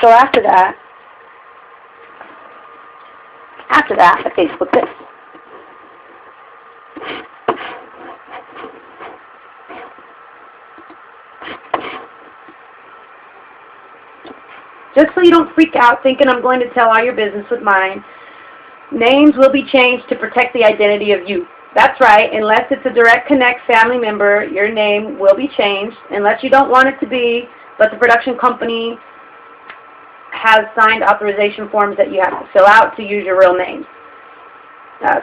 So after that, the Facebook this. Just so you don't freak out thinking I'm going to tell all your business with mine, names will be changed to protect the identity of you. That's right, unless it's a direct connect family member, your name will be changed, unless you don't want it to be, but the production company has signed authorization forms that you have to fill out to use your real names.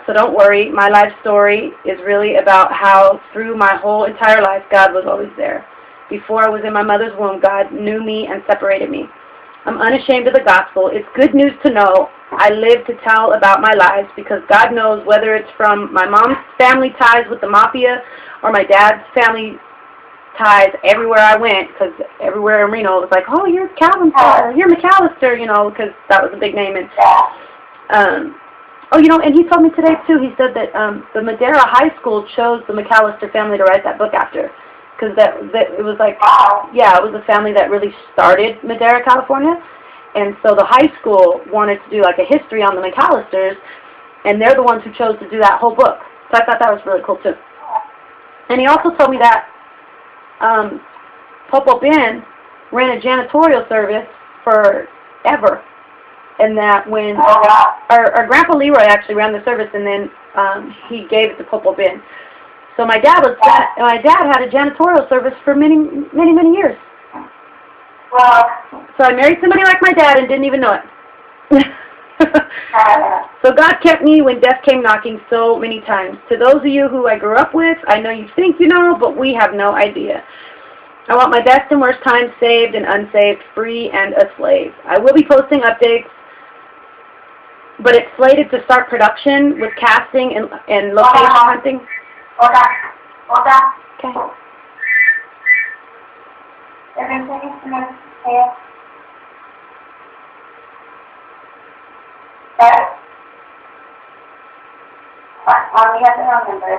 So don't worry, my life story is really about how through my whole entire life, God was always there. Before I was in my mother's womb, God knew me and separated me. I'm unashamed of the gospel. It's good news to know I live to tell about my lives because God knows whether it's from my mom's family ties with the mafia or my dad's family ties everywhere I went, because everywhere in Reno it was like, oh, you're Calvin, you're McAllister, you know, because that was a big name. And oh, you know, and he told me today too, he said that the Madera High School chose the McAllister family to write that book after. Because that it was like, yeah, it was a family that really started Madera, California. And so the high school wanted to do like a history on the McAllisters, and they're the ones who chose to do that whole book. So I thought that was really cool too. And he also told me that Popo Ben ran a janitorial service forever. And that when our Grandpa Leroy actually ran the service, and then he gave it to Popo Ben. So my dad had a janitorial service for many years. Well, so I married somebody like my dad and didn't even know it. So God kept me when death came knocking so many times. To those of you who I grew up with, I know you think you know, but we have no idea. I want my best and worst times saved and unsaved, free and a slave. I will be posting updates, but it's slated to start production with casting and location hunting. Hold on. Okay. Everything is here. Sorry. Mommy has the wrong number.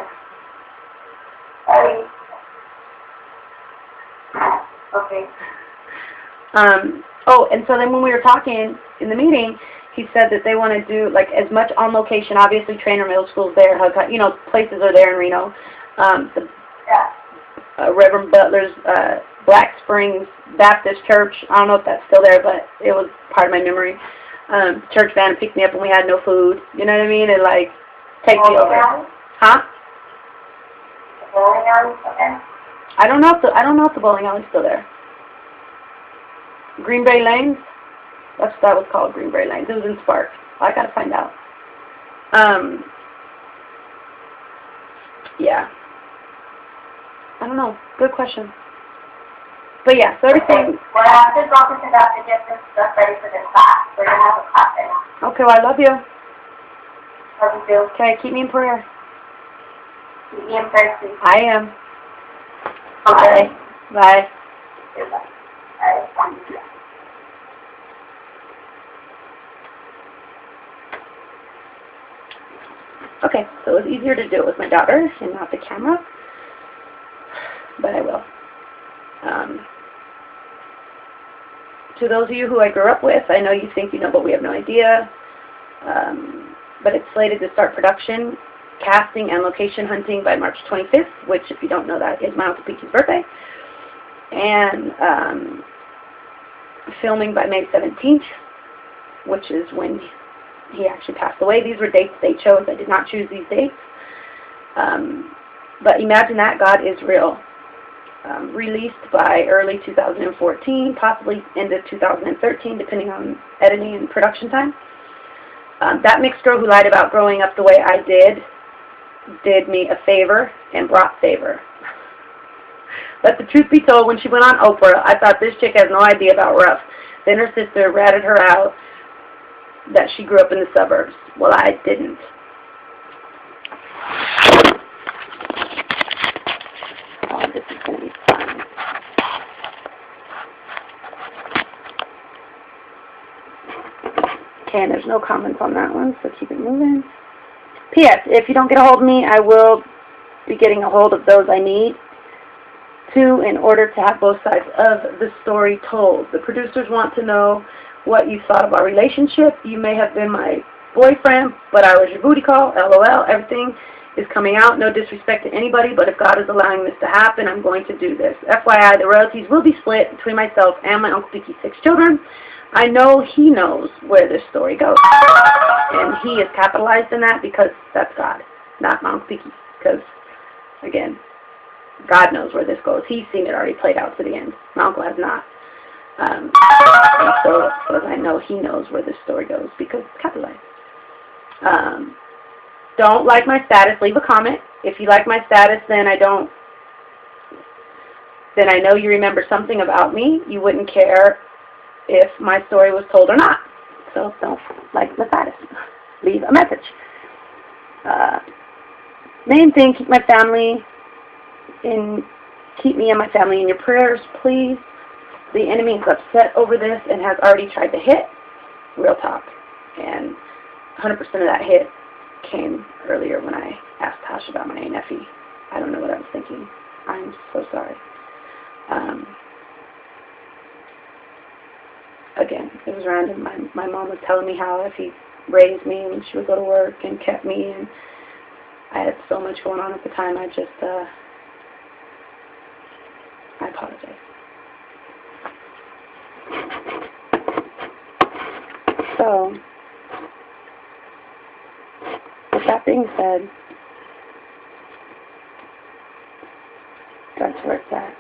Sorry. Okay. Oh, and so then when we were talking in the meeting, he said that they want to do like as much on location. Obviously, Trainer Middle School's there. You know, places are there in Reno. Reverend Butler's Black Springs Baptist Church. I don't know if that's still there, but it was part of my memory. Church van picked me up when we had no food. You know what I mean? And like take me over. Huh? The bowling alley still there? I don't know if the bowling alley's still there. Green Bay Lanes. That was called Green Bay Lanes. It was in Spark. I gotta find out. Yeah. I don't know. Good question. But yeah, so everything. Well, after this office is out to get this stuff ready for this class. We're gonna have a class right now. Okay, well I love you. Love you too. Okay, keep me in prayer. Keep me in prayer, please. I am. Okay. Bye. Goodbye. All right. Okay, so it was easier to do it with my daughter and not the camera, but I will. To those of you who I grew up with, I know you think you know, but we have no idea. But it's slated to start production, casting, and location hunting by March 25th, which, if you don't know, that is my Uncle Peachy's birthday. And filming by May 17th, which is when he actually passed away. These were dates they chose. I did not choose these dates. But imagine that. God is real. Released by early 2014, possibly end of 2013, depending on editing and production time. That mixed girl who lied about growing up the way I did me a favor and brought favor. Let the truth be told, when she went on Oprah, I thought this chick has no idea about rough. Then her sister ratted her out that she grew up in the suburbs. Well, I didn't. Oh, this is going to be fun. Okay, and there's no comments on that one, so keep it moving. P.S. If you don't get a hold of me, I will be getting a hold of those I need to in order to have both sides of the story told. The producers want to know what you thought of our relationship. You may have been my boyfriend, but I was your booty call, LOL. Everything is coming out. No disrespect to anybody, but if God is allowing this to happen, I'm going to do this. FYI, the royalties will be split between myself and my Uncle Piki's 6 children. I know he knows where this story goes, and he is capitalized in that because that's God, not my Uncle Piki, because, again, God knows where this goes. He's seen it already played out to the end. My uncle has not. And so I know he knows where this story goes because it's capitalized. Don't like my status, leave a comment. If you like my status, then I know you remember something about me. You wouldn't care if my story was told or not. So don't like the status. Leave a message. Main thing, keep me and my family in your prayers, please. The enemy is upset over this and has already tried to hit. Real talk. And 100% of that hit came earlier when I asked Tosh about my nephew. I don't know what I was thinking. I'm so sorry. Again, it was random. My mom was telling me how if he raised me when she would go to work and kept me, and I had so much going on at the time. I apologize. So, with that being said, that's where it's at.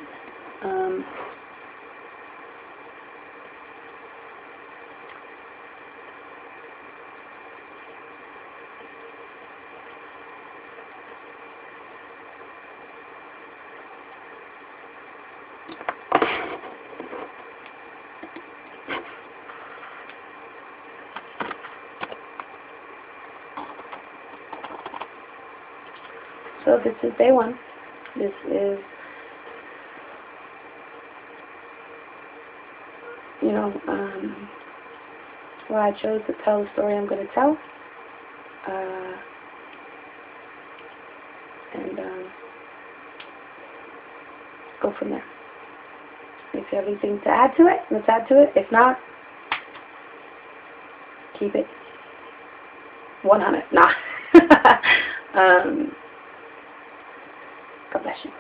So this is day 1. This is, why I chose to tell the story I'm going to tell. And go from there. If you have anything to add to it, let's add to it. If not, keep it 100. Nah. God bless you.